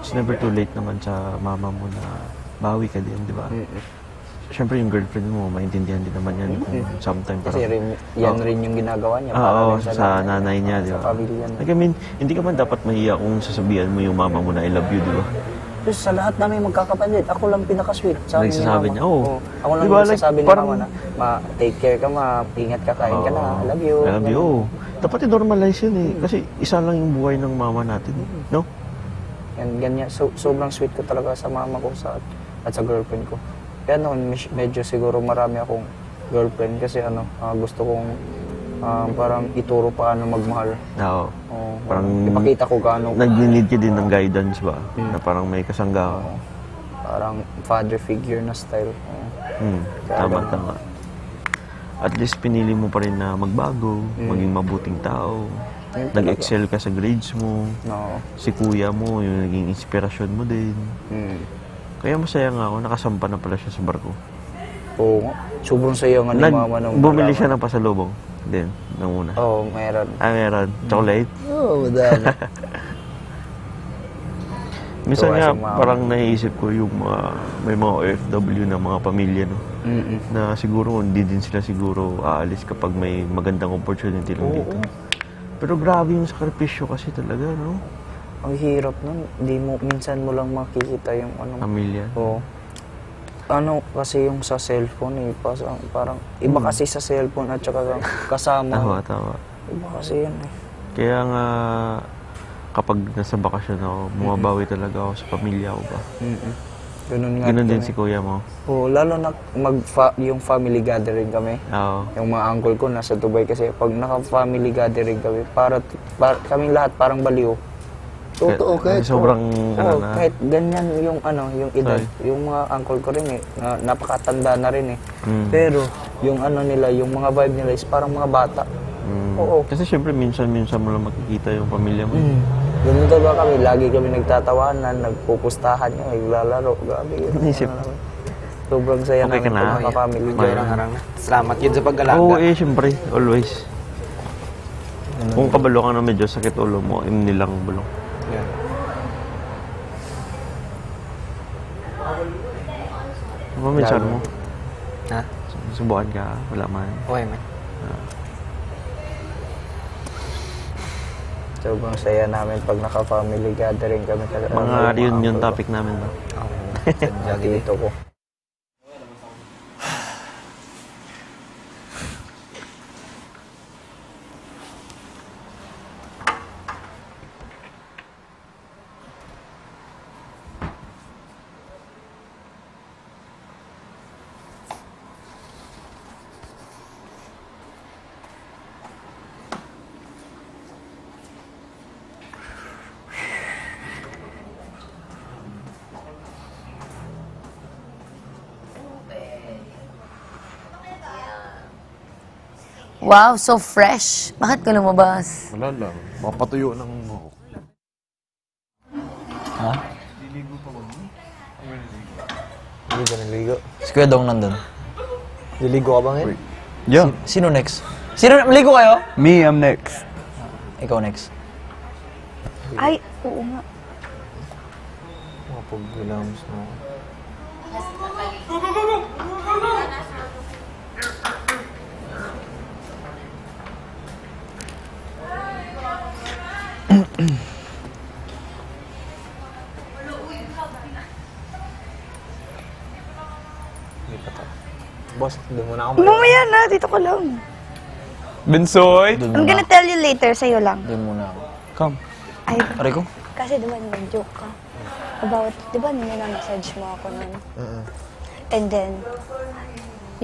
it's never too late naman sa mama mo na bawi ka din, di ba? Siyempre yung girlfriend mo, maintindihan din naman yan kung sometime parang... Kasi yan rin yung ginagawa niya. Oo, sa nanay niya, di ba? Sa pamilya niya. Like, I mean, hindi ka man dapat mahiya kung sasabihan mo yung mama mo na I love you, di ba? Tapos sa lahat namin magkakapatid, ako lang pinaka-sweet. Sabi ni Nagsasabi mama. niya, oo. Ako lang Diba, nagsasabi ni parang- mama na, take care ka ma, ingat ka, kain ka na, I love you. I love you, oo. Dapat i-normalize yun eh. Kasi isa lang yung buhay ng mama natin, no? Yan, ganyan. Sobrang sweet ko talaga sa mama ko at sa girlfriend ko. Kaya noon, medyo siguro marami akong girlfriend kasi gusto kong parang ituro paano magmahal. Oo. Parang ipakita ko gaano. nag-need ka din ng guidance ba? Na parang may kasangga ka. Parang father figure na style. Tama. At least pinili mo pa rin na magbago, maging mabuting tao. Nag-excel ka sa grades mo. No. Si kuya mo, yung naging inspirasyon mo din. Kaya masaya nga ako, nakasampa na pala siya sa barko. Oo. Sobrang saya nga ni mama nung Bumili siya ng pasalubong din, nung una. Oo, meron. Meron. Chocolate? Oo, madami. Minsan nga, parang naiisip ko yung may mga OFW na mga pamilya, no? Na siguro, hindi din sila siguro aalis kapag may magandang opportunity lang dito. Pero grabe yung sakripisyo kasi talaga, no? Ang hirap nun. Minsan mo lang makikita yung pamilya. Oo. Kasi yung sa cellphone parang iba kasi sa cellphone at saka kasama. Tama. Iba kasi yan eh. Kaya nga, kapag nasa bakasyon ako, bumabawi talaga ako sa pamilya ko ba. Ganun nga. Ganun din si kuya mo. Oo, lalo na yung family gathering kami. Oo. Yung mga uncle ko nasa Dubai kasi pag naka-family gathering kami, kaming lahat parang baliw. Totoo, kahit sobrang kahit ganyan yung edad. Yung mga uncle ko rin napakatanda na rin eh. Pero yung nila, yung mga vibe nila is parang mga bata. Oo. Kasi syempre minsan mo lang makikita yung pamilya mo. Ganun talaga kami, lagi kami nagtatawanan, nagpupustahan, naglalaro, gabi. Isip. Sobrang saya Okay ka na? Kapamilya. Salamat yun sa pag-alaga. Oo, syempre, always. Kung kabalo ka na medyo sakit ulo mo, nilang bulong. Yeah. Ano ba mensahe mo? Ha? Subukan ka? Wala man. Okay, man. Sobrang saya namin pag naka-family gathering kami. Mga reunion topic namin ba? Okay. Dito ko. Wow, so fresh. Bakit ka lumabas? Wala lang. Mapatuyo ng ako. Ha? Liligo pa ba? Hindi ka naligo. Si Kuya Dong nandun. Liligo ka ba ngayon? Yeah. Sino next? Maligo kayo? Me, I'm next. Ikaw next. Ay, oo nga. Mga pag-gulams na. Boss, doon muna ako. Mamaya na, dito ka lang. Bensoy! I'm gonna tell you later, sa'yo lang. Doon muna ako. Come. Ay, Aray ko? kasi diba nag-joke ka? About, diba nina-message mo ako nun? And then,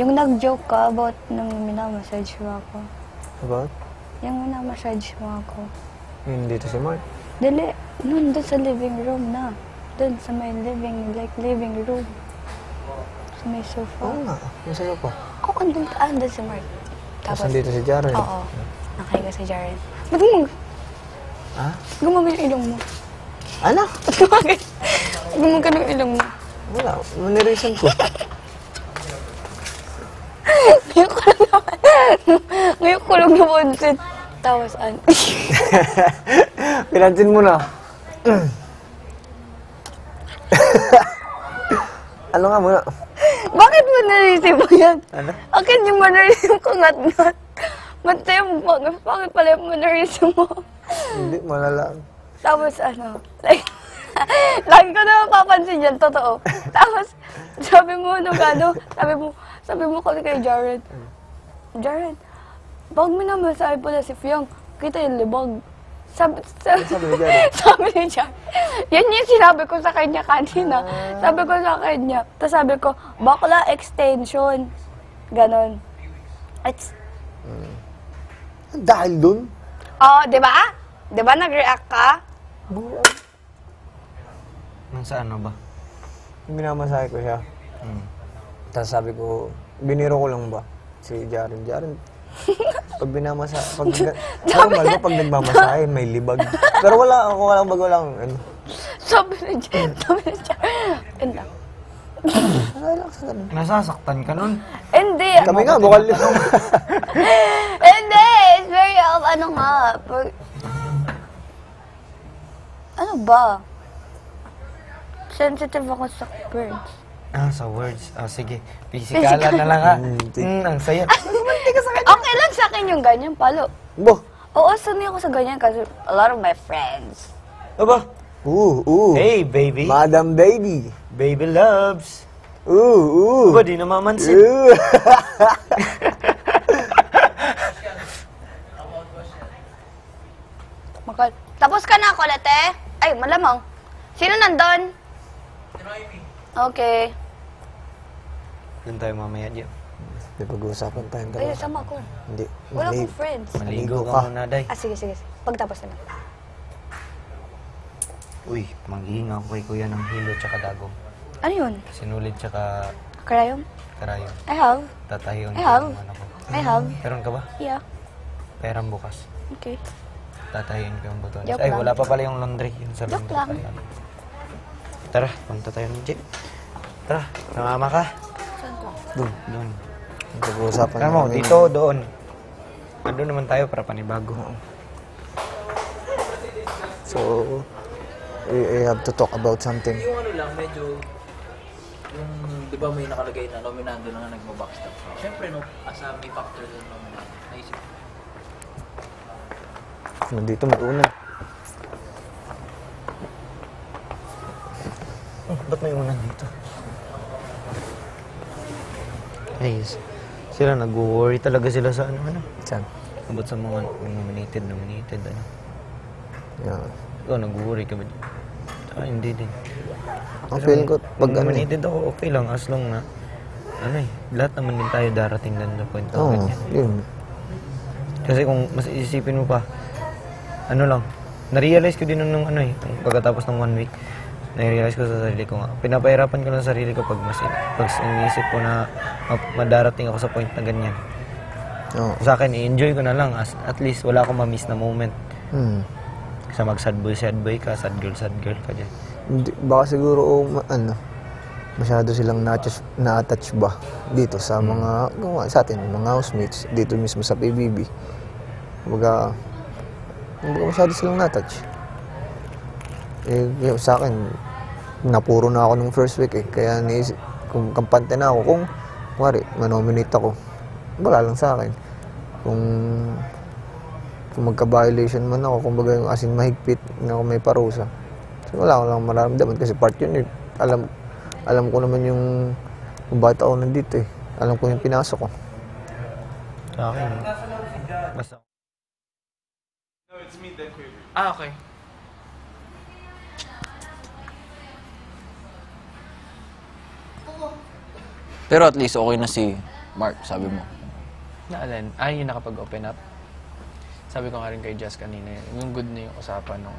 yung nag-joke ka about nung minamessage mo ako. About? Yung minamessage mo ako. Yun dito si Mark. Dali, nun doon sa living room na. Doon sa may living room. Sa may sofa. Oo nga, yung sa'yo pa. Ako, andun si Mark. Tapos nandito si Jaren. Oo, nakahiga si Jaren. Ba't mo? Ha? Gumamay yung ilong mo. Ano? Gumamay ka ng ilong mo. Wala, manirisan ko. Ngayon ko lang napansin. Tapos, Pinansin mo na. Ano nga muna? Bakit mannerism mo yan? Ano? Akin yung mannerism ko ngat-ngat. Mantay mo, bakit pala yung mannerism mo? Hindi, malala. Tapos like, lagi ko na mapapansin yan, totoo. Tapos, sabi mo sabi mo kasi kay Jared, pag minamasahe pala si Fiang, kita yung libag. Sabi ni Jared? Sabi ni Jared. Yan yung sinabi ko sa kanya kanina. Sabi ko sa kanya. Tapos sabi ko, bakla extension. Ganon. Dahil dun? Oo, di ba? Di ba nag-react ka? Sa ano ba? Minamasahe ko siya. Tapos sabi ko, biniro ko lang ba? Si Jaren. Pag normal ba pag nagmamasahe, may libag. Pero walang ano. Sabi ni Jared. Ganda. Relax ka ganun. Nasasaktan ka nun? Hindi. Kami nga, bukal yun. Hindi. It's very, ano nga. Ano ba? Sensitive ako sa words. Sa words. Sige. Pisikalan na lang ha. Ang saya. Okay lang sa akin yung ganyan, palo. Bo. Oo, sanay ako sa ganyan kasi a lot of my friends. Aba? Hey, baby. Madam Baby. Baby loves. Aba, di namamansin. Tapos ka na, Colette? Ay, malamang. Sino nandun? Okay. Doon tayo mamaya, Jim. May pag-uusapan tayong Ay, dalawa. sama ko. Hindi. Wala akong friends. Maligo ka. ka muna, Day. Sige. Pagtapos na lang. Uy, manghihinga ako kay kuya ng hilo tsaka dagong. Ano yun? Sinulid tsaka Karayom? karayon. I have. Tatahiyon I have. ko yung ako. I have. Meron ka ba? Yeah. Perang bukas. Okay. Tatahiyon ko yung buton. Joke Ay, lang. wala pa pala yung laundry. Yun sa Joke laundry. lang. Tara, punta tayo ng jeep. Tara, namama ka. Saan ko? Doon. May pag-uusapan Tara mo, dito, doon. Doon naman tayo para panibago. So, we have to talk about something. Yung ano lang, medyo, yung, di ba may nakalagay na nominando na nga nagbabackstop. Siyempre, no, asa may factor doon nominando. Naisip ko. Nandito mag-una. Ba't may unan dito? Guys, sila nag-worry talaga sila sa ano. Saan? About sa mga nominated, ano. Yeah. Ikaw, nag-worry ka ba dyan? Hindi din. Ang feeling ko, pag ano nominated ako, okay lang. As long na, lahat naman din tayo darating lang sa point na ganyan. Yun. Kasi kung mas isipin mo pa, na-realize ko din nung pagkatapos ng 1 week, na-realize ko sa sarili ko nga. Pinapahirapan ko lang sa sarili ko pag iniisip ko na madarating ako sa point na ganyan. Oo. Sa akin, i-enjoy ko na lang. At least wala akong ma-miss na moment. Kasi sad boy ka, sad girl ka dyan. Baka siguro, masyado silang na-attach ba dito sa mga, sa atin, mga housemates, dito mismo sa PBB. Kumbaga masyado silang na-attach. Sa akin, napuro na ako nung first week kaya kung kampante na ako, kung manominate ako, wala lang sa akin. Kung magka-violation man ako, kumbaga yung asin mahigpit na ako may parusa. So, wala ko lang mararamdaman kasi part yun. Alam ko naman yung bakit ako nandito eh. Alam ko yung pinasok ko. Sa akin, basta. Okay. Pero at least okay na si Mark, sabi mo. Naalala, yung nakapag-open up. Sabi ko nga rin kay Jess kanina, yung good na yung usapan nung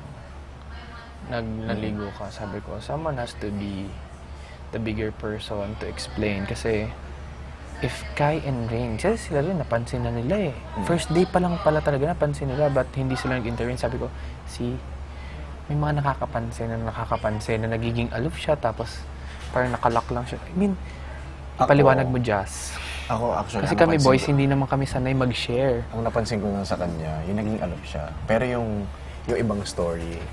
naligo ka. Sabi ko, someone has to be the bigger person to explain. Kasi, if Kai and Rain, sila rin napansin na nila eh. First day pa lang pala talaga napansin nila, but hindi sila nag-intervene. Sabi ko, may mga nakakapansin na nagiging aloof siya, tapos parang nakalak lang siya. I mean, ipaliwanag mo, Jazz. Ako, actually, Kasi kami boys, hindi naman kami sanay mag-share. Ang napansin ko lang sa kanya, yung naging aloof siya. Pero yung ibang story,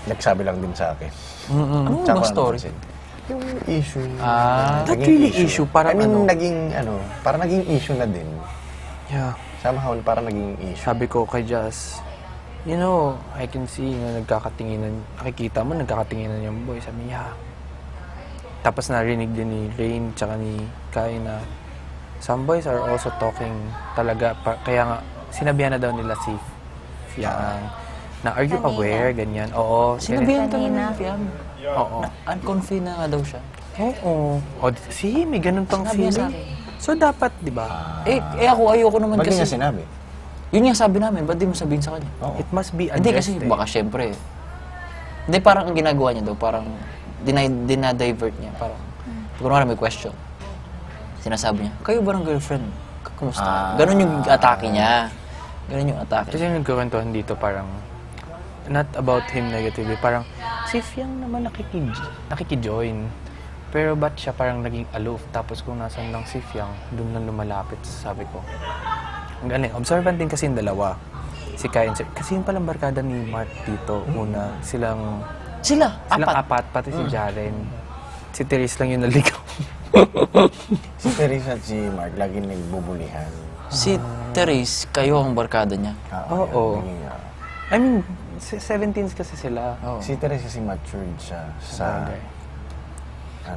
nagsabi lang din sa akin. Ano Tsaka ba ko story? napansin. Yung issue. Not naging really issue, parang I mean, ano. parang naging issue na din. Yeah. Somehow, parang naging issue. Sabi ko kay Jazz, you know, I can see na nakikita mo, nagkakatinginan yung boy. Sabi niya, tapos narinig din ni Rain tsaka ni Kai na some boys are also talking talaga. Kaya nga, sinabihan na daw nila si Fiang na, are you aware? Ganyan. Oo. Sinabihan ka Kanina. na Fiam. Oo. Unconfident na nga daw siya. Oo. O, see, may ganun pang Sinabi niya sa feeling. akin. So, dapat, di ba? Ako ayoko naman Ba't kasi. niya sinabi? Yun nga sabi namin, ba't di mo sabihin sa kanya? It must be Hindi addressed. kasi baka syempre. Hindi, parang ang ginagawa niya daw, parang dinadivert niya. Parang, kunwari may question. Sinasabi niya, kayo ba ng girlfriend? Kumusta? Ganon yung atake niya. Ganon yung atake. Kasi yung nagkukwentuhan dito parang, not about him negatively, parang, si Fiang naman nakikijoin. Pero ba't siya parang naging aloof? Tapos kung nasan lang si Fiang, doon lang lumalapit, sabi ko. Ang galing. Observant din kasi yung dalawa. Si Kai and Sir. Kasi yung palang barkada ni Mark dito, una, silang apat, pati si Jaren. Si Therese lang yung naligaw. Si Teresa at si Mark, lagi nagbubulihan. Si Therese, kayo ang barkada niya. Oo. Naging, I mean, 17s kasi sila. Si Teresa kasi matured siya sa, Sabagay.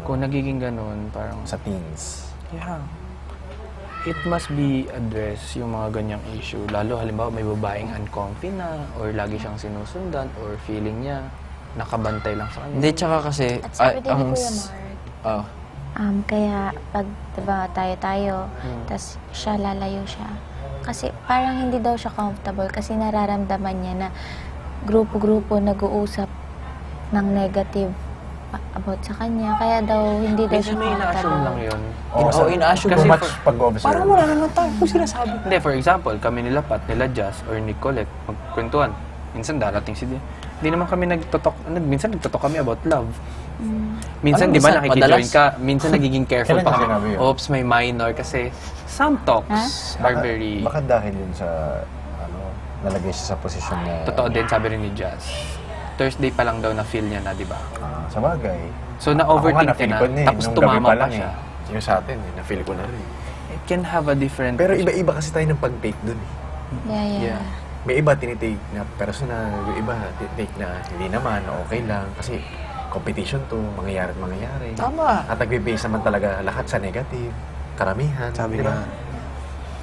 Kung nagiging ganun, parang, sa teens. yeah. It must be addressed yung mga ganyang issue. Lalo halimbawa may babaeng uncomfy na or lagi siyang sinusundan or feeling niya nakabantay lang sa kanya. Hindi, tsaka kasi, At sabi din ni Kuya Mark, kaya pag diba, tayo, tas siya lalayo siya. Kasi parang hindi daw siya comfortable kasi nararamdaman niya na grupo-grupo nag-uusap ng negative about sa kanya. Kaya daw hindi daw siya Minsan may ina-assume lang comfortable. yun. in-assume Kasi Too much pag-observe. Parang wala naman tayo kung sinasabi. Hindi, for example, kami nila Pat, nila Jazz, or ni Colette, magkwentuhan. Minsan darating si Dia. Hindi naman kami minsan nagtotok kami about love. Minsan, Ano, di ba, minsan, nakikijoin madalas? ka, minsan nagiging careful Kailan pa niya kami. sinabi yun? Oops, may minor kasi some talks are very... Baka dahil yun sa, nalagay siya sa posisyon na... Totoo din, sabi rin ni Jazz. Thursday pa lang daw na feel niya na, di ba? Sa bagay. So, na-overthink na-feel na, ko na tapos nung tumama gabi pa pa lang siya. Yung sa atin, na-feel ko na rin. It can have a different... Pero iba-iba kasi tayo ng pag-take dun. Yeah. May iba tinitake na personal, yung iba tinitake na hindi naman, okay lang. Kasi competition to, mangyayari at mangyayari. Tama. At nagbe-base naman talaga lahat sa negative, karamihan. Sabi di ba? nga.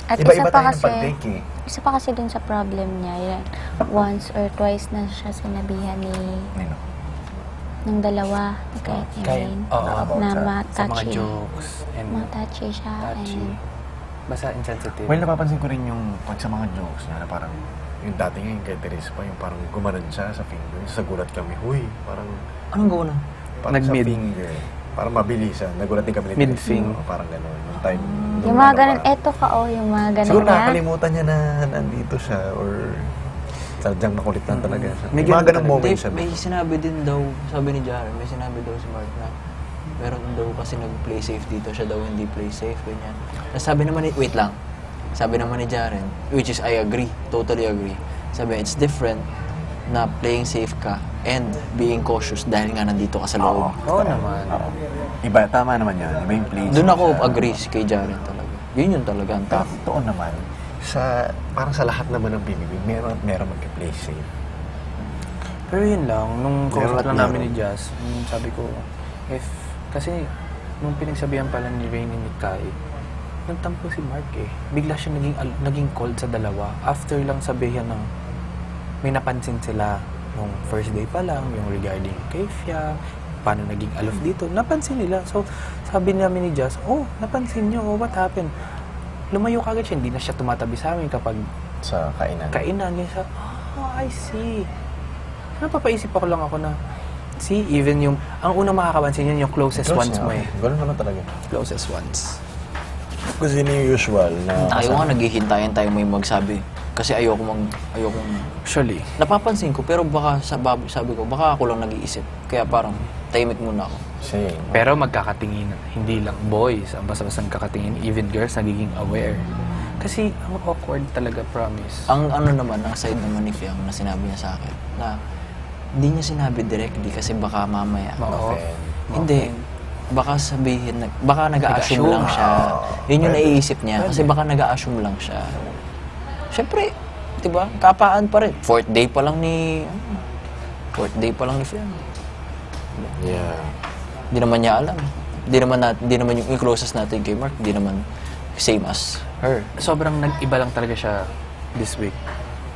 At Iba-iba isa pa tayo ng kasi, pag-take eh. isa pa kasi dun sa problem niya, yan. Once or twice na siya sinabihan Nino? ng dalawa, ni Kai and Rain, Oo. na Sa mga ma-touchy. jokes and Ma-touchy siya. touchy. And Basta insensitive. Well, napapansin ko rin yung pag sa mga jokes niya na parang yung dati ngayon kay Teresa pa, yung parang gumanon siya sa finger. Sa gulat kami, huy, parang Anong gawa na? parang sa Nag-mid. finger. Parang mabilisan. Nagulat din kami ni Mid-fing. Teresa. Parang gano'n. Yung time. yung mga ganun, eto ka yung mga ganun Siguro niya. nakakalimutan niya na nandito siya or sadyang nakulit lang talaga siya. May May mga ganun ganong talaga. moments siya. May sinabi din daw, sabi ni Jaren, may sinabi daw si Mark na meron daw kasi nag-play safe dito, siya daw hindi play safe, ganyan. Tapos sabi naman ni, wait lang, sabi naman ni Jaren, which is I agree, totally agree. Sabi, it's different na playing safe ka and being cautious dahil nga nandito ka sa loob. Oo naman. Iba, tama naman yan. Iba yung play Doon safe ako siya. agree kay Jaren talaga. Yun talaga ang Pero top. totoo naman, parang sa lahat naman ng BBB, meron mag-play safe. Pero yun lang, nung Meron kausap at lang namin ni meron. Jazz, sabi ko, kasi nung pinagsabihan pala ni Rain and ni Kai, nagtampo si Mark eh. Bigla siya naging cold sa dalawa. After lang sabihan ng may napansin sila nung first day pa lang, yung regarding kay Fia, paano naging aloof dito, napansin nila. So, sabi namin ni Jazz, oh, napansin nyo, oh, what happened? Lumayo kagad siya, hindi na siya tumatabi sa amin kapag Sa kainan. kainan. Ganyan siya, oh, I see. Napapaisip ako lang ako na, see, even yung, ang unang makakapansin yun, yung closest ones mo eh. Ganun naman talaga. Closest ones. Kasi yun yung usual na... Tayo nga naghihintayin tayo may magsabi. Kasi ayokong Actually. napapansin ko, pero baka sabi ko, baka ako lang nag-iisip. Kaya parang tahimik muna ako. Same. Pero magkakatingin, hindi lang boys, ang basta-basta nagkakatingin, even girls nagiging aware. Kasi ang awkward talaga, promise. Ang ano naman, ang side naman ni Fiang na sinabi niya sa akin, na Hindi niya sinabi directly kasi baka mamaya. Oo. Hindi. Baka sabihin, baka nag-a-assume lang siya. Yun yung naiisip niya. Kasi baka nag-a-assume lang siya. Siyempre, di ba? Kapaan pa rin. Fourth day pa lang ni Fiam. Yeah. Hindi naman niya alam. Hindi naman yung closest natin kay Mark, hindi naman same as her. Sobrang nag-iba lang talaga siya this week.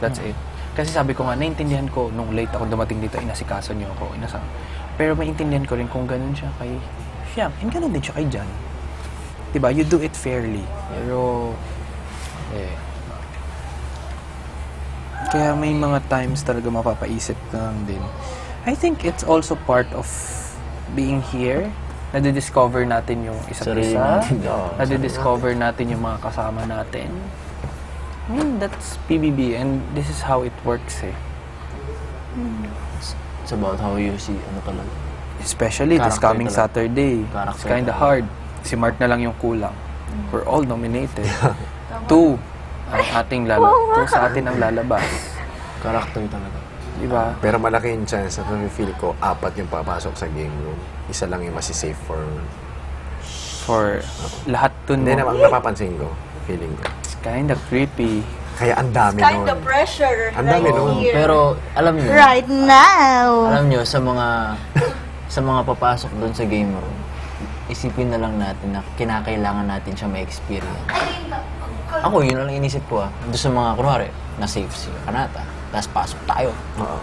That's it. Kasi sabi ko nga, naintindihan ko nung late ako dumating dito, inasikaso niyo ako, Pero maintindihan ko rin kung ganun siya kay Fiam. And ganun din siya kay John. Diba? You do it fairly. Pero, kaya may mga times talaga mapapaisip ka lang din. I think it's also part of being here. Nadidiscover natin yung isa't isa. Nadidiscover natin yung mga kasama natin. I mean, that's PBB and this is how it works eh. It's about how you see ano talaga. Especially this Character coming talaga. Saturday. Character It's kinda talaga. hard. Si Mark na lang yung kulang. We're all nominated. 2 ang ating sa atin ang lalabas. Character talaga. Diba? Pero malaki yung chance na feel ko 4 yung papasok sa game room. Isa lang yung masisafe for... For lahat dun Hindi mo. naman, napapansin ko. Feeling ko. It's kinda creepy. Kaya ang dami Kind nun. of pressure Ang dami nun. here. Pero alam niyo, Right now. alam niyo sa mga papasok doon sa game room, isipin na lang natin na kinakailangan natin siya may experience. Ako, yun lang inisip ko Doon sa mga, kunwari, na-safe si Kanata, tapos pasok tayo. Oo.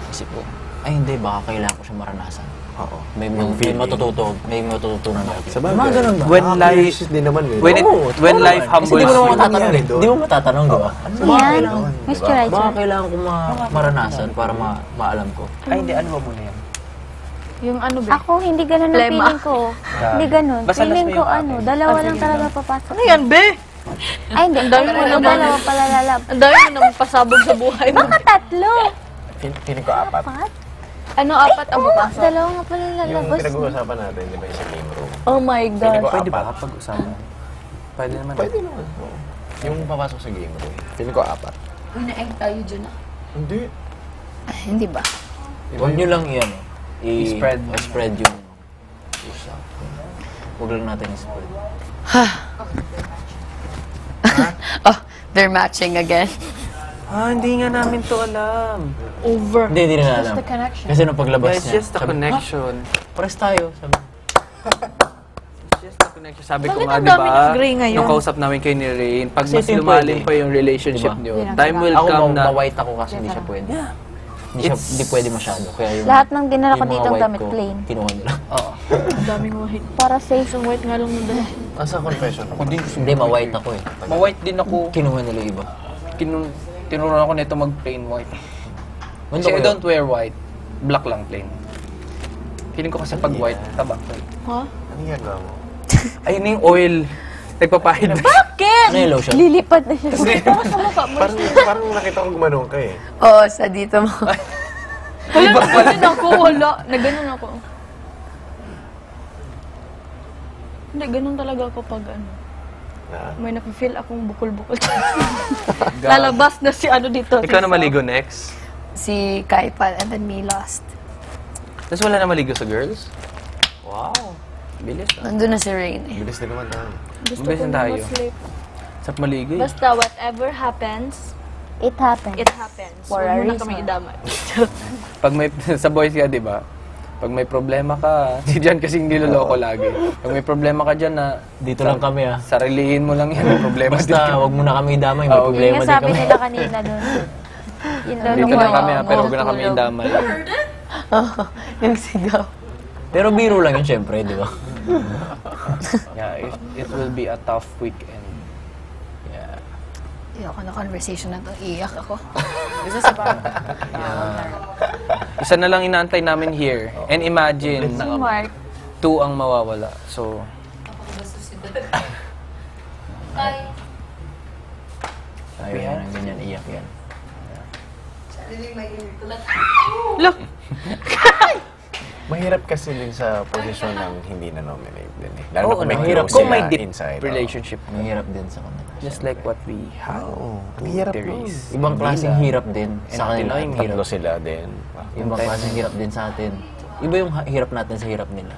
Isip ko, ay hindi, baka kailangan ko siya maranasan. Oo. May feeling. matututunan natin. Sa bagay. Mga ganun ba? When life, din naman eh. when life humbles Kasi di mo naman you. matatanong eh. Di mo matatanong, di ba? Yan. Moisturizer. Baka kailangan ko maranasan para maalam ko. Ay, hindi, ano ba muna yan? Yung ano ba? Ako, hindi ganun ang Lema. feeling ko. Hindi ganun. Basta Feeling last ko, na yung akin. dalawa lang talaga papasok. Ano yan, be? Ay, hindi. Ang dami mo naman. Dalawa pala lalab. Ang dami mo nang pasabog sa buhay mo. Baka tatlo. Feeling ko 4. Pat? Ano, 4 ang papasok? Dalawa nga pala Yung lalabas. pinag-uusapan natin, di ba yung sa game room? Oh my Feeling ko God. Pwede ba 4. pag-usapan? Pwede naman. Pwede naman. Oo. Yung papasok sa game room. Feeling ko 4. Uy, na-egg tayo dyan Hindi. Hindi ba? Huwag nyo lang yan. I-spread mo. I-spread yung huwag lang natin i-spread. Oh, they're matching again. Hindi nga namin to alam. Over. Hindi na alam. Just the connection. Kasi nung paglabas It's niya, just the connection. pares tayo. Sabi, It's just the connection. Sabi ko Bakit nga, ang di dami ba? ng gray ngayon? Nung kausap namin kayo ni Rain, pag Kasi mas ito yung lumalim pwede. pa yung relationship Diba? niyo, Hindi na time will ako come na... ma-white ako kasi hindi siya pwede. Hindi pwede masyado. Kaya yung, Lahat ng dinala ko yung mga ditong white damit ko, plain. kinuha nila. Oo. Ang daming white. Para safe. Isang white nga lang nung dala. Asa confession? Ako din. Hindi, ma-white ako eh. Ma-white din ako. Kinuha nila yung iba. Tinuruan ako nito mag-plain white. Ano Kasi I kayo? don't wear white. Black lang plain. Feeling ko kasi pag white, tabak. Ha? Ano yan mo? Ayun na yung oil. Nagpapahid. Bakit? Ano yung lotion? Lilipad na siya. Parang nakita ko gumanong ka eh. Oo, sa dito mo. Wala na ganun ako, wala. Naganon ako. Hindi, ganun talaga ako pag ano. May nafe-feel akong bukol-bukol. Lalabas na si ano dito. Ikaw na maligo next. Si Kaipal and then me last. Tapos wala na maligo sa girls? Wow. Bilis ah. Nandun na si Rain eh. Bilis din naman tayo. Mabilis na tayo. Sarap maligo eh. Basta whatever happens, It happened. it happens. For a Huwag mo na reason. kami idamay. Pag may, sa boys ka, di ba? Pag may problema ka, si Jan kasing niloloko lagi. Pag may problema ka dyan na Dito lang kami sarilihin mo lang yan, may problema din Basta kami. wag mo na kami damay, may Oo, problema Yung din sabi kami. nila kanina doon. Yun daw Dito yung lang kami mga- pero huwag na kami indamay. Yung sigaw. Pero biro lang yun syempre, di ba? Yeah, it will be a tough weekend. Yeah. Ayoko na conversation na to. Iyak ako. Isa na lang inaantay namin here. And imagine, Si Mark. 2 ang mawawala. So, Ayaw yan, ang ganyan, iyak yan. Mahirap kasi din sa posisyon ng hindi na-nominate din eh. Lalo na Oo, kung may mahirap. close Kung may sila deep inside. relationship. Mahirap din sa kanila. Just like what we had. Oo. Ang hirap There nun. is. Ibang klaseng hirap din And sa kanila. Pinoy Yung Tatlo hirap. sila din. Ibang klaseng hirap din sa atin. Iba yung hirap natin sa hirap nila.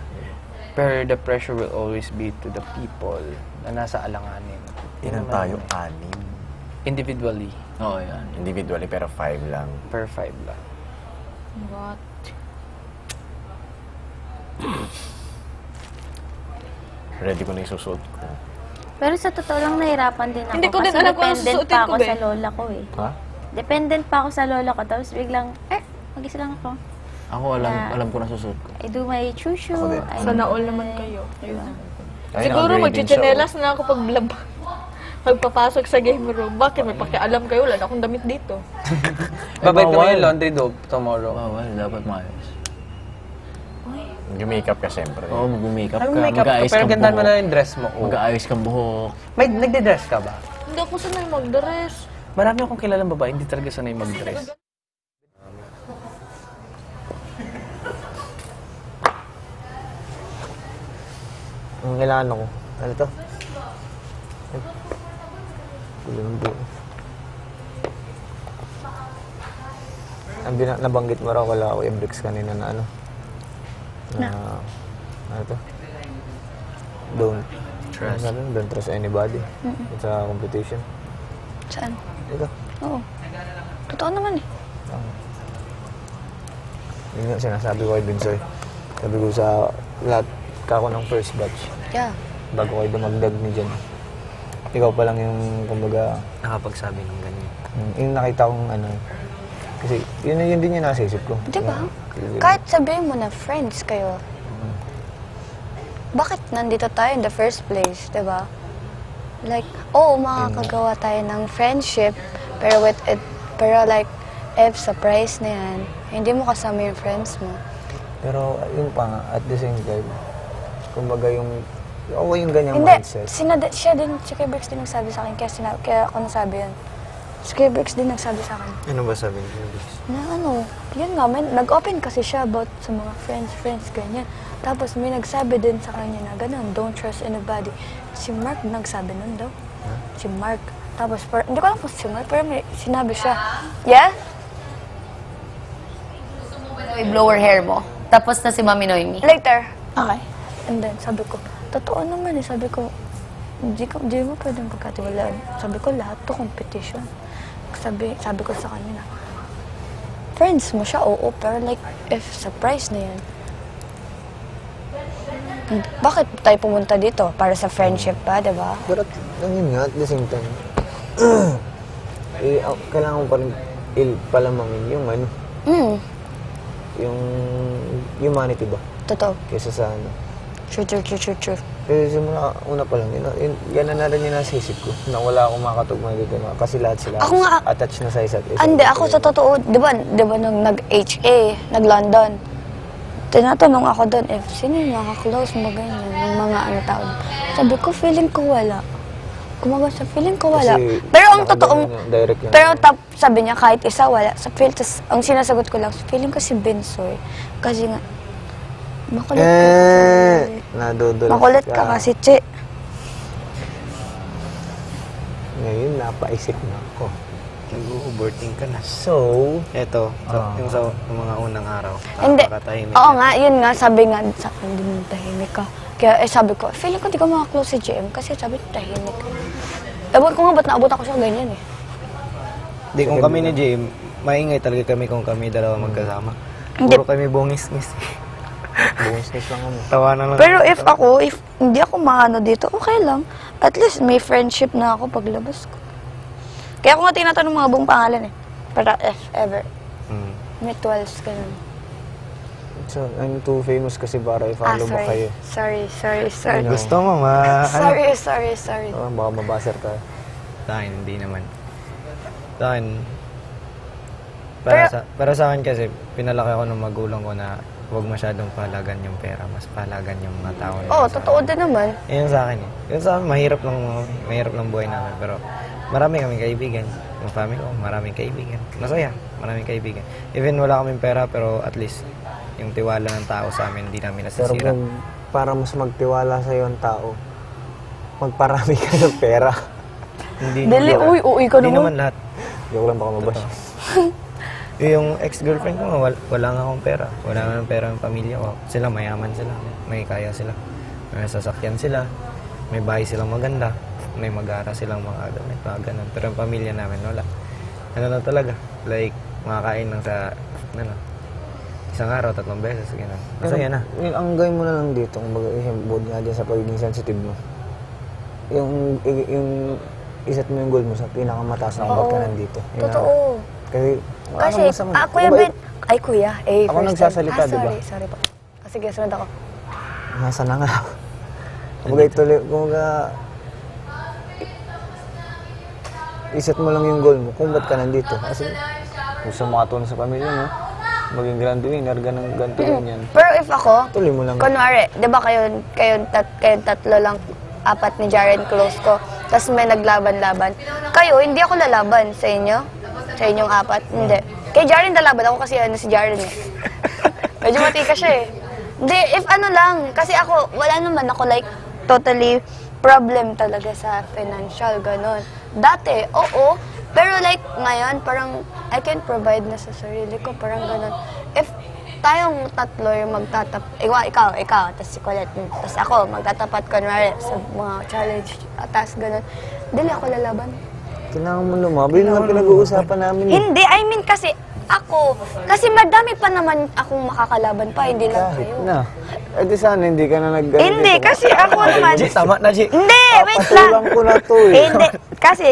Pero the pressure will always be to the people na nasa alanganin. Ilan tayo? 6. Individually, Oo, yan. Individually, pero 5 lang. per 5 lang. What? Ready ko na isusuot ko. Pero sa totoo lang, nahirapan din ako. Hindi ko din kasi alam kung ano dependent susuotin pa ko, ako be. sa lola ko eh. Ha? Dependent pa ako sa lola ko. Tapos biglang, mag-isa lang ako. Ako alam ko na susuot ko. I do my chushu. Ako din. Sana all naman kayo. Ay, Siguro na-upgrade din siya, magchichinelas na ako pag magpapasok sa game room. Bakit? May pakialam kayo. Wala na akong damit dito. Babay ko bawal. yung laundry do tomorrow. Bawal, dapat maayos. Mag-makeup ka siyempre. Oo, mag-makeup Ay, ka, makeup ka, mag-aayos pero kang ganda mo buhok. na yung dress mo. Oh. Mag-aayos kang buhok. May nagde-dress ka ba? Hindi ako sanay mag-dress. Marami akong kilalang babae, hindi talaga sanay mag-dress. Ang kailangan ako. Ano to? Gulo ng buo. Ang nabanggit mo raw wala ako i-bricks kanina na ano? Ano to? Don't trust. Ano, don't trust anybody. Sa competition. Saan? Ito. Oo. Totoo naman eh. Yun nga sinasabi ko kay Binsoy. Sabi ko sa lahat kako ng first batch. Yeah. Bago kayo dumagdag ni Jen. Ikaw pa lang yung, kumbaga, Nakapagsabi ng ganyan. yung nakita kong ano. Kasi yun din yung nasa isip ko. Di ba? Kasi- Kahit sabihin mo na friends kayo, bakit nandito tayo in the first place, di ba? Like, oo, makakagawa tayo ng friendship, pero like, if surprise na yan, hindi mo kasama yung friends mo. Pero yun pa nga, at the same time, kumbaga yung, okay yung ganyang Hindi, mindset. si Kuya Bricks din nagsabi sa akin, kaya ako nasabi yun. Si Kuya Bricks din nagsabi sa akin. Ano ba sabi ni Kuya Bricks? Na ano, yun nga, nag-open kasi siya about sa mga friends, ganyan. Tapos may nagsabi din sa kanya na ganun, don't trust anybody. Si Mark nagsabi nun daw. Si Mark. Tapos, hindi ko alam kung si Mark, pero may sinabi siya. Yeah? May blower hair mo. Tapos na si Mami Noemi. Later. Okay. And then, sabi ko, totoo naman eh. Sabi ko, di mo pwedeng pagkatiwalaan. Sabi ko, lahat to competition. Sabi ko sa kanila, friends mo siya, oo, pero like, if surprise na yan, bakit tayo pumunta dito? Para sa friendship pa, di ba? Pero yun nga, at the same time, kailangan ko pa rin palamangin yung ano, yung humanity ba? Totoo. Kesa sa ano. True. Kasi simula, una pa lang, yan na rin yung nasa isip ko, na wala akong makatugma dito na, kasi lahat sila Ako nga, attached na sa isa't isa. Hindi, ako sa totoo, di ba nung nag-HA, nag-London, tinatanong ako doon, if sino yung mga close mo ganyan, yung mga ano tao. Sabi ko, feeling ko wala. Kumaga sa feeling ko wala. Kasi Pero ang totoong, direct yun. pero sabi niya kahit isa wala. Sa feel, tas, ang sinasagot ko lang, feeling ko si Binsoy. Kasi nga, makulit ka. Nadudulas Makulit ka kasi, Che. Ngayon, napaisip na ako. Nag-overthink ka na. So, Eto, yung sa mga unang araw. Hindi. Napakatahimik. Oo nga, yun nga, sabi nga sa akin, hindi mo tahimik ka. Kaya sabi ko, feeling ko di ko makaklose si JM kasi sabi ko tahimik. Ewan ko nga ba't naabot ako siya ganyan eh. di kung kami ni JM, maingay talaga kami kung kami dalawa magkasama. Puro kami bungis-ngis. Bungis-ngis lang kami. Tawanan lang. Pero if hindi ako maano dito, okay lang. At least may friendship na ako paglabas ko. Kaya ako nga tinatanong mga buong pangalan eh. Para if ever. May 12 ka nun. So, I'm too famous kasi para i-follow mo kayo. Sorry. Gusto mo Sorry. Baka mabaser ka. Sa akin, hindi naman. Sa akin, para sa akin kasi, pinalaki ako ng magulang ko na huwag masyadong pahalagan yung pera, mas pahalagan yung mga tao. Oo, totoo din naman. Yun sa akin eh. Yun sa akin, mahirap lang buhay namin. Pero marami kaming kaibigan. Yung family ko, maraming kaibigan. Masaya, maraming kaibigan. Even wala kaming pera, pero at least yung tiwala ng tao sa amin, hindi namin Pero nasisira. kung para mas magtiwala sa'yo ang tao, magparami ka ng pera. Hindi Dali, naman- uy ka Hindi naman. naman lahat. Joke lang, baka mabash. Yung ex-girlfriend ko nga, wala nga akong pera. Wala nga ng pera ng pamilya ko. Sila, mayaman sila. May kaya sila. May sasakyan sila. May bahay silang maganda. May mag-ara silang mga gamit, mga ganun. Pero yung pamilya namin, wala. Ano na talaga? Like, makakain lang sa, isang araw, 3 beses, gano'n. Masaya na. Ang gawin mo na lang dito, kumbaga, bukod nga dyan sa pagiging sensitive mo. Yung iset mo yung goal mo sa pinakamataas na ba't ka nandito. Yun ang- Totoo. Kasi, Kasi, masama? Kuya Kumbaga, Ben, ay kuya, Ako first nagsasalita, time. diba? Sorry po. Sige, sunod ako. Nasa na nga. Kumbaga ituloy, kumbaga, iset mo lang yung goal mo kung ba't ka nandito. Kasi gusto mo makatulong sa pamilya mo, maging grand winner, ganito yan. Pero if ako, Tuloy mo lang. kunwari, di ba kayong tatlo lang, 4 ni Jaren close ko, tapos may naglaban-laban. Kayo, hindi ako lalaban sa inyo? Sa inyong 4? Hindi. Kay Jaren lalaban ako kasi si Jaren eh. Medyo matika siya eh. Hindi, if ano lang, kasi ako, wala naman ako like, totally problem talaga sa financial, ganon. Dati, oo, pero like, ngayon, parang, I can provide na sa sarili ko, parang ganon. If tayong tatlo yung ikaw, tapos si Colette, tapos ako, magtatapat kunwari sa mga challenge, tapos ganon, dili ako lalaban. Kailangan mo lumabay na lang pinag-uusapan namin. Hindi, I mean kasi, kasi madami pa naman akong makakalaban pa, hindi lang Kahit kayo. na. Eh di sana hindi ka na Hindi, kasi ako naman. Tama na, G. Hindi, wait lang. Patulang ko na to eh. Hindi, kasi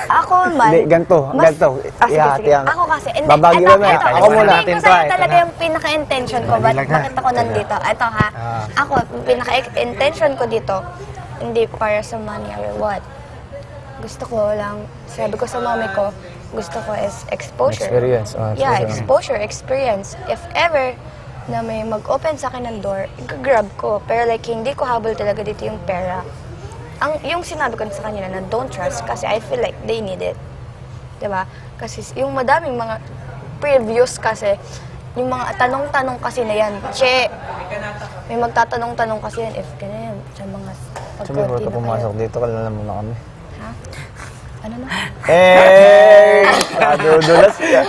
ako man. Hindi, ganito. Sige, Ihati sige. ang... Ako kasi, Babagi lang na. Ako muna. Sabihin ko sa'yo talaga yung pinaka-intention ko. Bakit ako nandito? Ito ha. Ako, pinaka-intention ko dito, hindi para sa money or what. Gusto ko lang, sabi ko sa mami ko, gusto ko is exposure. Experience. Yeah, exposure, experience. If ever na may mag-open sa akin ng door, i-grab ko. Pero like, hindi ko habol talaga dito yung pera. Yung sinabi ko sa kanila na don't trust kasi I feel like they need it. Diba? Kasi yung madaming mga previews kasi, yung mga tanong-tanong kasi na yan, may magtatanong-tanong kasi yan if ganyan, sa mga Sabi mo ka pumasok dito, kalala mo na kami. Ha? Ano na? Dudulas ka.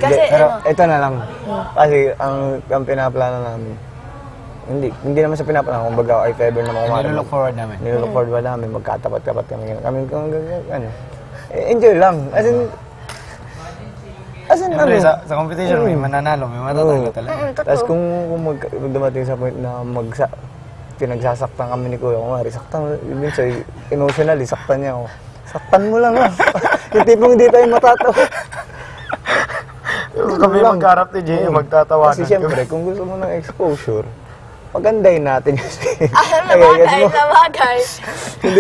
Kasi Pero ano? ito na lang. Kasi ang pinaplano namin, hindi naman sa pinaplano, kumbaga if ever na makumari. Nilook forward namin. Nilook forward ba namin, magkatapat-tapat kami. Kami ano, enjoy lang. As in Siyempre, ano, sa competition, may mananalo, may matatalo talaga. Tapos kung dumating sa point na pinagsasaktan kami ni Kuya, kumari, saktan, minsan emotionally, saktan niya ako. Saktan mo lang ah. Yung tipong hindi tayo matatawa. Kami magkarap ni Jay, magtatawanan. Kasi siyempre, kung gusto mo ng exposure, pagandahin natin yun.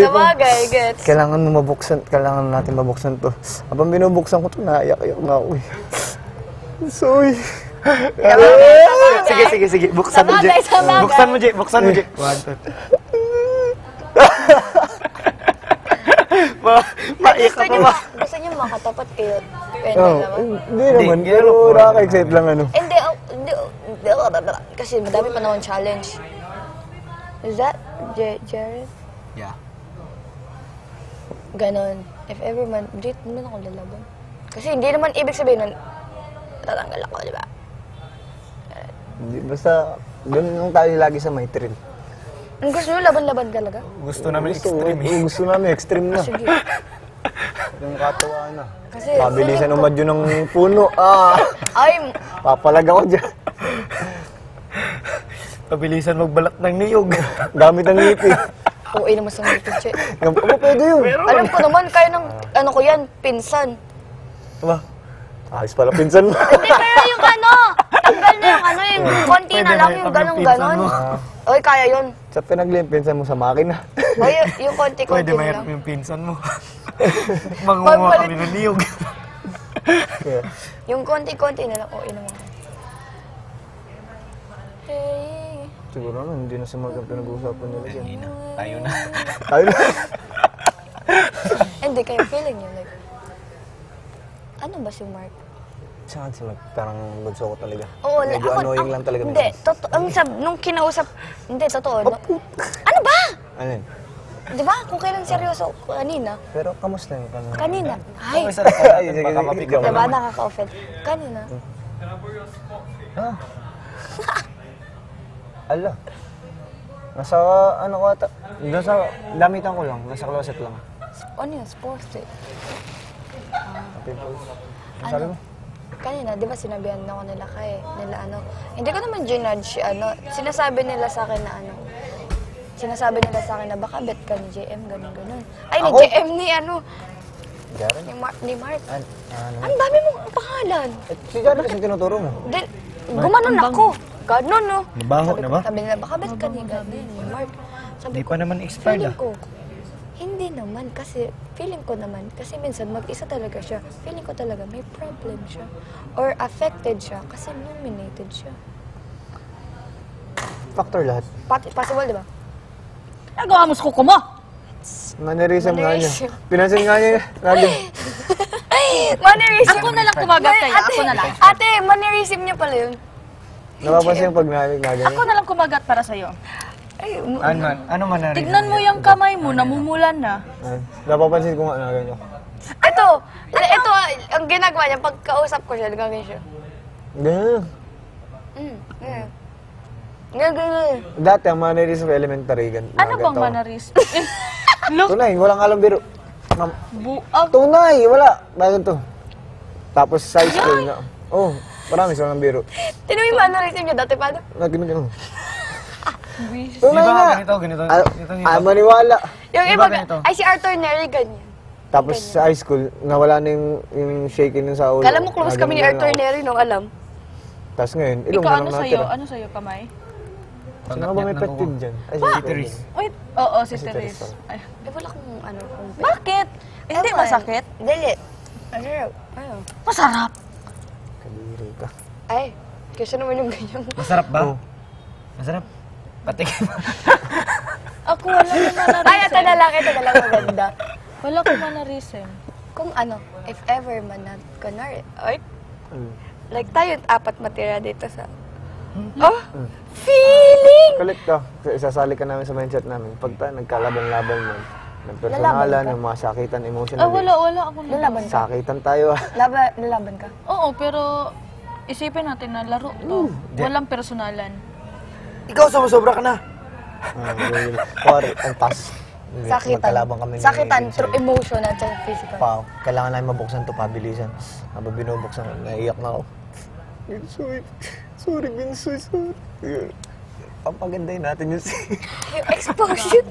Sabagay, gets. Kailangan natin mabuksan to. Habang binubuksan ko to, naiyak-iyak na ako eh. Sorry. Sige. Buksan mo, Jay. Sabagay. Buksan mo, Jay. Gusto niyo makatapat kayo. Pwede Oh, naman. hindi naman, pero nakaka-excite lang ano. Hindi, kasi madami pa naman challenge. Is that Jared? Yeah. Ganon. If ever man, dito naman ako lalaban. Kasi hindi naman ibig sabihin nun, tatanggal ako, di ba? Basta, ganun yung tayo lagi sa may thrill. Ang gusto nyo, laban-laban talaga? Gusto namin extreme. Gusto namin extreme na. Sige. Yung katuwa na. Kasi, Pabilisan umadyo ng puno. Ay, Papalag ako dyan. Pabilisan magbalat ng niyog. Gamit ang ngipin. uwi naman sa ngipin, che. Pwede yun. Alam ko naman, kayo ng, ano ko yan, pinsan. Diba? Ayos pala pinsan mo. Hindi, pero yung ano, tanggal na yung ano, yung konti na lang, yung ganong-ganon. Oy, kaya yun. Sa pinaglim, pinsan mo sa makina. Oy, yung konti-konti Pwede na mahirap lang. yung pinsan mo. Mangunguha kami ng niyog. Yung konti-konti na lang, uwi naman. Hey. Siguro naman, hindi na si Mark ang pinag-uusapan nila dyan. Hindi na. Tayo na. Tayo na. Hindi, kayo feeling nyo, like, ano ba si Mark? Sa akin sila, parang bunso ko talaga. Oo, Medyo annoying lang talaga. Hindi, nung kinausap, hindi, totoo. Ano ba? Ano yun? Di ba? Kung kailan seryoso, kanina. Pero kamusta yun? Kanina. Ay, Baka mapigil ka diba naman. nakaka-offend? Kanina. Ah. Ala. Nasa ano ko ata? Nasa damitan ko lang. Nasa closet lang. Ano yun? Sports eh. Pimples. Ano sabi mo? Kanina, di ba sinabihan ako nila hindi ko naman ginudge, sinasabi nila sa akin na sinasabi nila sa akin na baka bet ka ni JM, ganun. Ay, ni Ako? JM, Jaren? ni Mark. Ano? Ang dami mong pangalan. Si Jaren kasi tinuturo mo. Then, gumanon ako. Ganon, no? Nabaho na ba? Sabi nila, baka bet ka ni Mark. Sabi Di ko, pa naman expired feeling ko, hindi naman, kasi feeling ko naman, kasi minsan mag-isa talaga siya. Feeling ko talaga may problem siya. Or affected siya kasi nominated siya. Factor lahat. Possible, di ba? Nagawa mo sa kuko mo! Mannerism nga niya. Mannerism. Pinansin nga niya lagi. Mannerism. Ako na lang kumagat kayo, ako na lang. Ate, mannerism niya pala yun. Napapansin yung pag nagagano. Ako na lang kumagat para sa'yo. Ay, Ano man na Tignan mo yung kamay mo, namumulan na. Napapansin ko nga na ganyan. ito, ang ginagawa niya, pagkausap ko siya, gagawin siya. Ganyan. Ganyan. Dati ang mannerism sa elementary. Ano bang mannerism? Look, Tunay, walang alam biro. buag. Tunay, wala. Bakit to? Tapos sa high school na. Oh, marami sa walang biro. Tinuwi yung mannerism niya dati, paano? Ganun. Tunay nga. Ganito. Maniwala. Yung Di iba, ba ganito? ay si Arthur Neri, ganyan. Tapos sa high school, nawala na yung shaking nun sa ulo. Kala mo close kami ni Ganun Arthur lang ako. Neri nung alam. Tapos ngayon, ilong Ikaw, na ano lang sa'yo? natin. Ano sa'yo, kamay? Sino ba may pet peeve dyan? Ay, si Therese. Wait, oo, si Si Therese. Therese. Ay. Wala kung kung Bakit? Hindi Ewan. masakit? Dili. Ano? Masarap. Kadiri ka. Ay, kasi naman yung ganyan. Masarap ba? Masarap. Patikin. Ako wala ko mannerism. Ay, ito na lang maganda. Wala ko mannerism. Kung if ever man na, kunwari, like tayo, 4 matira dito sa... Oh! Feeling! Kulit ka. Isasali ka namin sa mindset namin. Pag tayo nagkalabang-labang nun, Lalaban nagpersonalan, ka? ng mga sakitan, emotional. Wala ako Lalaban ka? Sakitan tayo ah. Lalaban ka? Oo, pero isipin natin na laro to. Walang personalan. Ikaw, sumusobra ka na! Or, ang tas. Sakitan. Magkalabang kami ni Sakitan Vincent. through emotion at physical. Pao, kailangan namin mabuksan to pabilisan. Habang binubuksan, naiiyak na ako. Sorry, Vincent, sorry. Papagandahin natin yun. Yung exposure.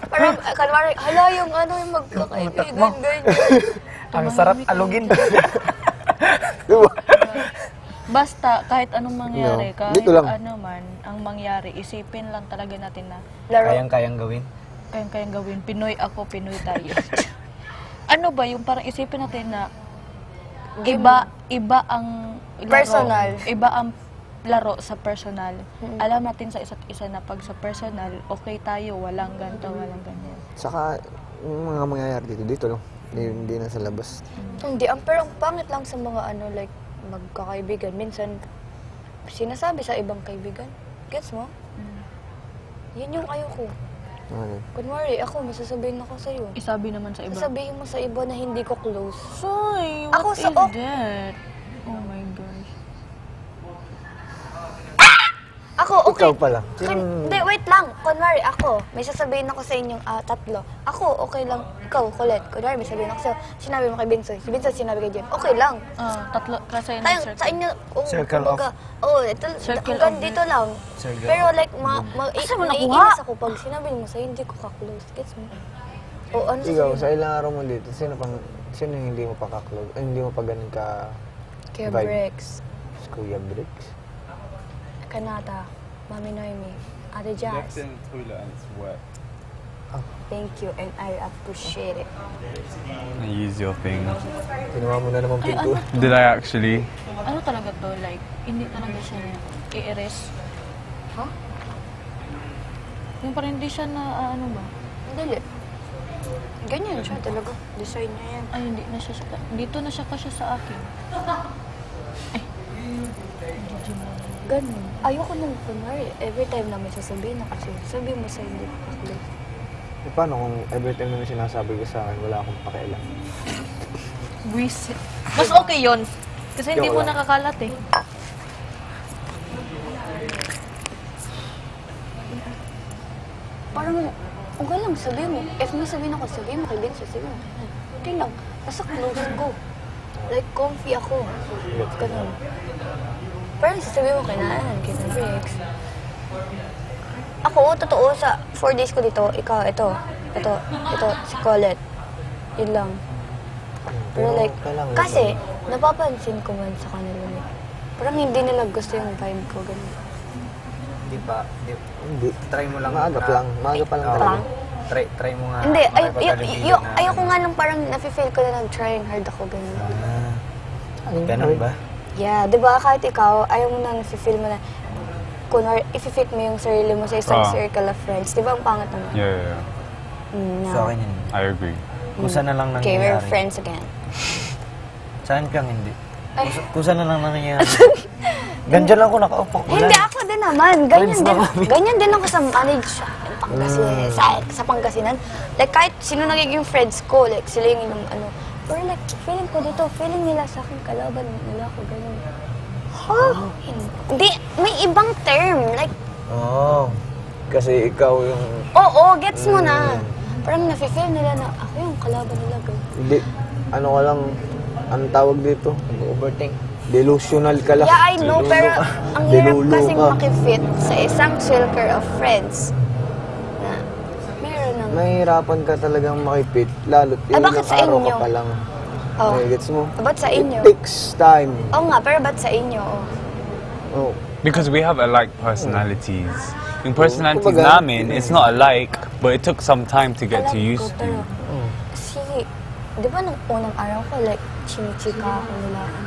Parang, kalmari, hala yung yung magkakaibigan, ganyan. Ang sarap alugin. Basta, kahit anong mangyari, No. kahit Dito lang. ano man ang mangyari, isipin lang talaga natin na Laro. Kayang-kayang gawin. kayang-kayang gawin. Pinoy ako, Pinoy tayo. Ano ba, yung parang isipin natin na iba ang laro, Personal. iba ang laro sa personal. Alam natin sa isa't isa na pag sa personal, okay tayo, walang ganito, walang ganyan. Saka, yung mga mangyayari dito lang. Hindi na sa labas. Hindi, pero ang pangit lang sa mga like, magkakaibigan. Minsan, sinasabi sa ibang kaibigan. Gets mo? Yan yung ayoko. Ano? Kunwari, ako, masasabihin ako sa'yo. Isabi naman sa iba. Sasabihin mo sa iba na hindi ko close. Soy, Ako what sa is ok- that? Oh my gosh. Ako, okay. Ikaw pala. Hindi, wait lang. Kunwari, ako, may sasabihin ako sa inyong 3. Ako, okay lang. Ikaw, kulit. Kunwari, may sabihin ako sa'yo. Sinabi mo kay Binsoy. Si Binsoy sinabi kay Jen. Okay lang. Tatlo, kasi Tayo, circle. sa inyo, Circle of- ito, Circle hanggang of dito lang. Circle Pero of- like, Saan mo nakuha? naiinis ako pag sinabi mo sa'yo, hindi ko ka-close. Gets mo? O, ano Ikaw, sasabihin sa ilang araw mo dito, sino yung hindi mo pa kaklog? Hindi mo pa ganun ka Kaya vibe? Bricks, Kuya Bricks? Kanata, Mami Noemi, Ate Jazz. in the toilet and it's wet. Thank you and I appreciate it. I use your thing. Kinuha mo na naman pinto. Did I actually? Ano talaga to? Like, hindi talaga siya i-erase. Huh? Yung parang hindi siya na, ano ba? Dali. Ganyan siya talaga. Design niya yan. Ay, hindi na siya, dito na siya kasya sa akin. Ganun. Ayoko nung kunwari, every time na may sasabihin na kasi, sabihin mo sa hindi ka close. E paano kung every time na may sinasabi ka sa akin, wala akong pakialam? Mas okay yun. Kasi hindi Joke mo lang. nakakalat eh. Parang, okay lang, sabihin mo. If may sabihin ako, sabihin mo kay Vince, sabihin mo. Okay lang, basta close ko. Like, comfy ako. Ganun. Parang sasabihin mo kay Naan, kay Briggs. Ako, totoo, sa 4 days ko dito, ikaw, ito, si Colette. Yun lang. Pero like, kasi, napapansin ko man sa kanila, like, parang hindi nila gusto yung vibe ko, ganun. Hindi pa. Hindi. Try mo lang. Maaga pa lang. Maaga pa lang talaga. Try mo nga. Hindi, makipag-alibilo na- ayoko nga nung parang nafe-feel ko na nag-trying hard ako, ganun. Ganun ba? Yeah, di ba kahit ikaw, ayaw mo na nafe-feel mo na, kunwari, i-fit mo yung sarili mo sa isang circle of friends. Di ba ang pangat naman? Yeah. No. Sa akin yun. I agree. Kung saan na lang Okay, nangyayari. we're friends again. Saan kang hindi? Ay. Kung saan na lang nangyayari. Gandiyan lang ako nakaupo. Hindi, ako din naman. Ganyan din ako sa manage sa Pangasinan. Like, kahit sino nagiging friends ko, like, sila yung ano. Or like, feeling ko dito, feeling nila sa akin, kalaban nila ako, ganyan. Hindi, may ibang term. Like, Kasi ikaw yung... oo, gets mo na. Parang nafe-feel nila na ako yung kalaban nila, ganyan. Hindi. Ano ka lang, anong tawag dito? Overthink. Delusional ka lang. Yeah, I know, pero ang hirap Delulu kasing ka. makifit sa isang circle of friends na meron ng... Mahirapan ka talagang makipit, lalo't bakit sa araw inyo? ka pa lang. Oh. Gets mo? Ba't sa inyo? It takes time. Oo nga, pero ba't sa inyo? Oh. Because we have alike personalities. Yung personalities Kumbaga, namin, it's not alike, but it took some time to get to Alam used ko, to. pero kasi, di ba nung unang araw ko, like, chinichika ako nila, ano,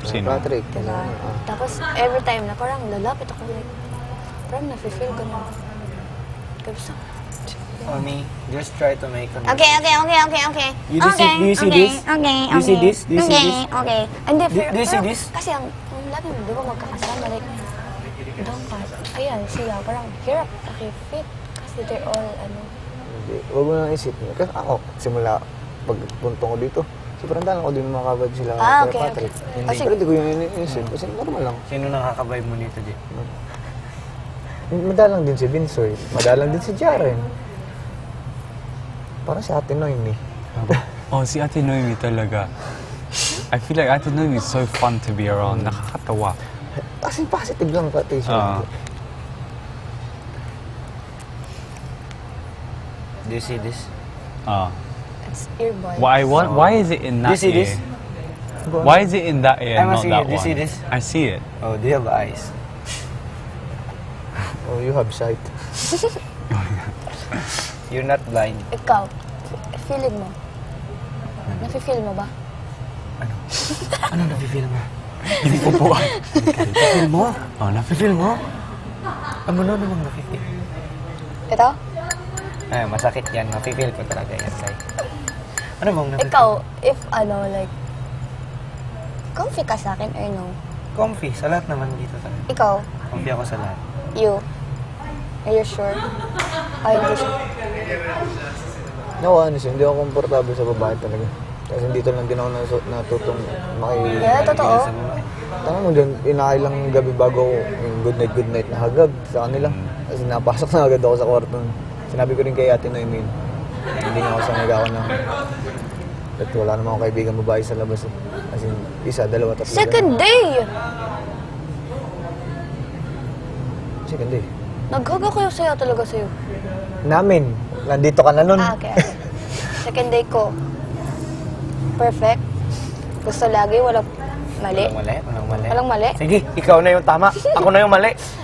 Sino? Patrick. diba? Tapos, every time na parang lalapit ako, like, parang nafe-feel ko na. Tapos, Omi, just try to make an... okay. You do see this? Okay. Do you see this? Do you see this? Okay. And then, Do you see this? Kasi ang lagi mo, di ba magkakasama, like, doon ka. Ayan, sila, parang hirap nakifit. Kasi they're all, ano. Hindi, huwag mo nang isipin. Kasi ako, simula pagpunto ko dito, sobrang dala ko din makakabag sila kay Patrick. Okay. Pero hindi ko yun iniisip kasi normal lang. Sino nakaka-vibe mo dito, Jay? Madalang din si Vince, madalang din si Jaren. Parang si Ate Noemi. Oh, si Ate Noemi talaga. I feel like Ate Noemi is so fun to be around. Nakakatawa. Kasi positive lang pati siya. Do you see this? It's earbuds. Why is it in that Do you see ear? this? Why is it in that ear, I'm not asking that you, do you one? see this? I see it. Oh, do you have eyes? Oh, you have sight. You're not blind. Ikaw, feeling mo. Nafe-feel mo ba? Ano nafe-feel mo? Hindi ko po. Nafe-feel mo? Oh, Nafe-feel mo? Ano namang nafe-feel? Ito? Ay, masakit yan. Nafe-feel ko talaga yan, Kai. Ano bang nafe-feel? Ikaw, if like, comfy ka sa akin or no? Comfy. Sa lahat naman dito talaga. Ikaw, Comfy ako sa lahat. you, are you sure? Ayaw ko siya. No, honestly, hindi ako komportable sa babae talaga. Kasi dito lang din ako natutong Yeah, totoo. Tangan mo dyan, inakailang gabi bago ako yung good night na hagag sa kanila. Kasi napasok na agad ako sa kwarto. Sinabi ko rin kay Ate Noemi, hindi na ako sanay ako ng... At wala naman akong kaibigan babae sa labas. As in, isa, dalawa, tatlo. Second day! Second day. Naghaga ko sa'yo talaga sa'yo. Namin. Nandito ka na nun. Okay. Second day ko. Perfect. Gusto lagi, walang mali. Walang mali. Walang mali? Sige, ikaw na yung tama. Ako na yung mali.